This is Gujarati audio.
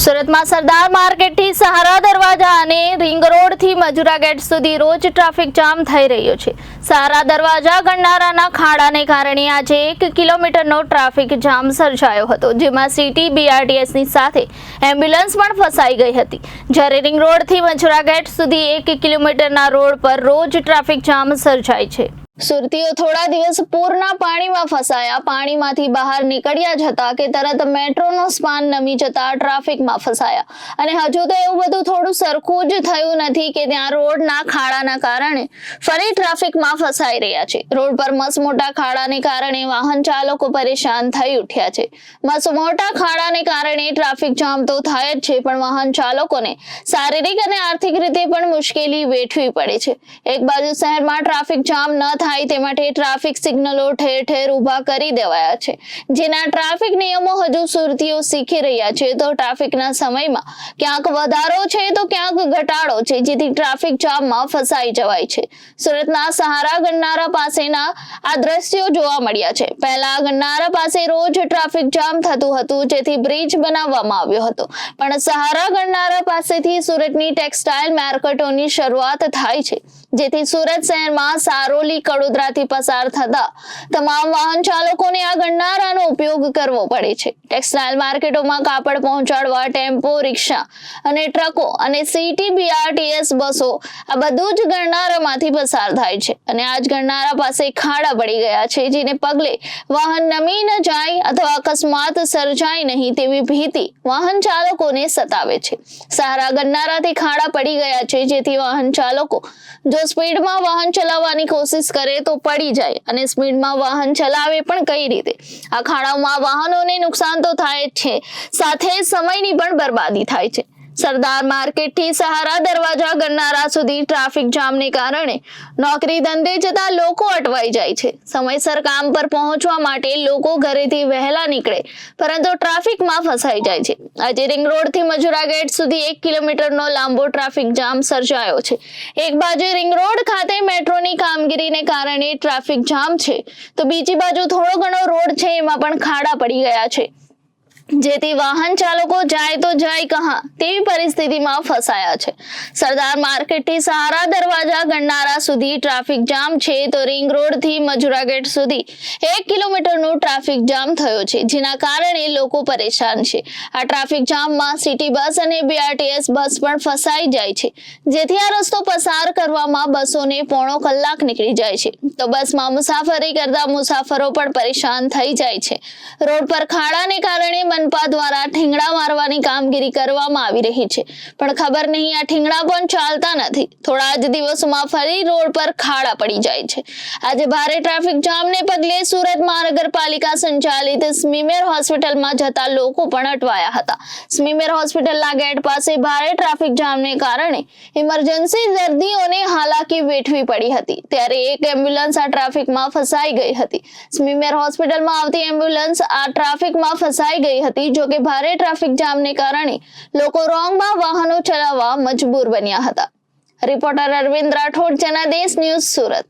સુરતમાં સરદાર માર્કેટથી સહારા દરવાજા અને રિંગ રોડથી મજુરા ગેટ સુધી રોજ ટ્રાફિક જામ થઈ રહ્યો છે। સહારા દરવાજા ગણનારાના ખાડાને કારણે આજે 1 કિલોમીટરનો ટ્રાફિક જામ સર્જાયો હતો, જેમાં સિટી બીઆરટીએસની સાથે એમ્બ્યુલન્સ પણ ફસાઈ ગઈ હતી। જ્યારે રિંગ રોડથી મજુરા ગેટ સુધી 1 કિલોમીટરના રોડ પર રોજ ટ્રાફિક જામ સર્જાય છે। સુરતીઓ થોડા દિવસ પૂરના પાણીમાં ફસાયા। પાણીમાંથી બહાર નીકળ્યા જ હતા કે તરત મેટ્રોનો સ્પાન નમી જતા ટ્રાફિકમાં ફસાયા। અને હજુ તો એવું બધું થોડું સરખું જ થયું નથી કે ત્યાં રોડના ખાડાના કારણે ફરી ટ્રાફિકમાં ફસાઈ રહ્યા છે। રોડ પર મસમોટા ખાડાને કારણે વાહન ચાલકો પરેશાન થઈ ઉઠ્યા છે। મસમોટા ખાડાને કારણે ટ્રાફિક જામ તો થાય જ છે, પણ વાહન ચાલકોને શારીરિક અને આર્થિક રીતે પણ મુશ્કેલી વેઠવી પડે છે। એક બાજુ શહેરમાં ટ્રાફિક જામ ન તે માટે ટ્રાફિક સિગ્નલો ઠેર ઠેર ઊભા કરી દેવાયા છે, જેના ટ્રાફિક નિયમો હજુ સુરતીઓ શીખી રહ્યા છે। તો ટ્રાફિકના સમયમાં ક્યાંક વધારો છે તો ક્યાંક ઘટાડો છે, જેથી ટ્રાફિક જામમાં ફસાઈ જવાય છે। સુરતના સહારા ગણનારા પાસેના આ દ્રશ્યો જોવા મળ્યા છે। પહેલા ગણનારા પાસે રોજ ટ્રાફિક જામ થતું હતું, જેથી બ્રિજ બનાવવામાં આવ્યો હતો, પણ સહારા ગણનારા પાસેથી સુરતની ટેક્સટાઇલ માર્કેટોની શરૂઆત થાય છે, જેથી સુરત શહેરમાં સારોલી વડોદરાથી પસાર થતા તમામ વાહન ચાલકોને આ ગણનારાનો ઉપયોગ કરવો પડે છે। ટેક્સટાઇલ માર્કેટોમાં કાપડ પહોંચાડવા ટેમ્પો, રિક્ષા અને ટ્રકો અને સિટી બીઆરટીએસ બસો આ બધું જ ગણનારામાંથી પસાર થાય છે। અને આ જ ગણનારા પાસે ખાડા પડી ગયા છે, જેને પગલે વાહન નમી ન જાય અથવા અકસ્માત સર્જાય નહીં તેવી ભીતિ વાહન ચાલકોને સતાવે છે। સહારા ગણનારાથી ખાડા પડી ગયા છે, જેથી વાહન ચાલકો જો સ્પીડમાં વાહન ચલાવવાની કોશિશ કરે તો પડી જાય, અને સ્પીડમાં વાહન ચલાવે પણ કઈ રીતે? આ ખાડાઓમાં વાહનોને નુકસાન તો થાય જ છે, સાથે સમયની પણ બરબાદી થાય છે। સરદાર માર્કેટથી સહારા દરવાજા ગણનારા સુધી ટ્રાફિક જામને કારણે નોકરી ધંધે જતા લોકો અટવાઈ જાય છે। સમયસર કામ પર પહોંચવા માટે લોકો ઘરેથી વહેલા નીકળે, પરંતુ ટ્રાફિકમાં ફસાઈ જાય છે। આજે રિંગ રોડથી મજુરા ગેટ સુધી 1 કિલોમીટરનો લાંબો ટ્રાફિક જામ સર્જાયો છે। એક બાજુ રિંગ રોડ ખાતે મેટ્રોની કામગીરીને કારણે ટ્રાફિક જામ છે, તો બીજી બાજુ થોડો ઘણો રોડ છે એમાં પણ ખાડા પડી ગયા છે, જેથી વાહન ચાલકો જાય તો જાય કહાં તેવી પરિસ્થિતિમાં ફસાયા છે। સરદાર માર્કેટથી સહારા દરવાજા ગણનારા સુધી ટ્રાફિક જામ છે, તો રિંગ રોડથી મજુરા ગેટ સુધી 1 કિલોમીટરનું ટ્રાફિક જામ થયો છે, જેના કારણે લોકો પરેશાન છે। આ ટ્રાફિક જામમાં સિટી બસ અને બીઆરટીએસ બસ પણ ફસાઈ જાય છે, જેથી આ રસ્તો પસાર કરવામાં બસોને પોણો કલાક નીકળી જાય છે, તો બસમાં મુસાફરી કરતા મુસાફરો પણ પરેશાન થઈ જાય છે। રોડ પર ખાડાને કારણે મનપા દ્વારા ઠીંગડા મારવાની કામગીરી કરવામાં આવી રહી છે, પણ ખબર નહીં આ ઠીંગડા પણ ચાલતા નથી। થોડા જ દિવસોમાં ફરી રોડ પર ખાડા પડી જાય છે। આજે ભારે ટ્રાફિક જામને પગલે સુરત મહાનગરપાલિકા સંચાલિત સ્મીમેર હોસ્પિટલમાં જતા લોકો પણ અટવાયા હતા। સ્મીમેર હોસ્પિટલના ગેટ પાસે ભારે ટ્રાફિક જામને કારણે ઇમરજન્સી દર્દીઓને હાલાકી વેઠવી પડી હતી, ત્યારે એક એમ્બ્યુલન્સ આ ટ્રાફિકમાં ફસાઈ ગઈ હતી। સ્મીમેર હોસ્પિટલમાં આવતી એમ્બ્યુલન્સ આ ટ્રાફિકમાં ફસાઈ ગઈ હતી, જો કે ભારે ટ્રાફિક જામને કારણે લોકો રોંગમાં વાહનો ચલાવવા મજબૂર બન્યા હતા। Reporter Arvind Rathod, Janadesh news, Surat.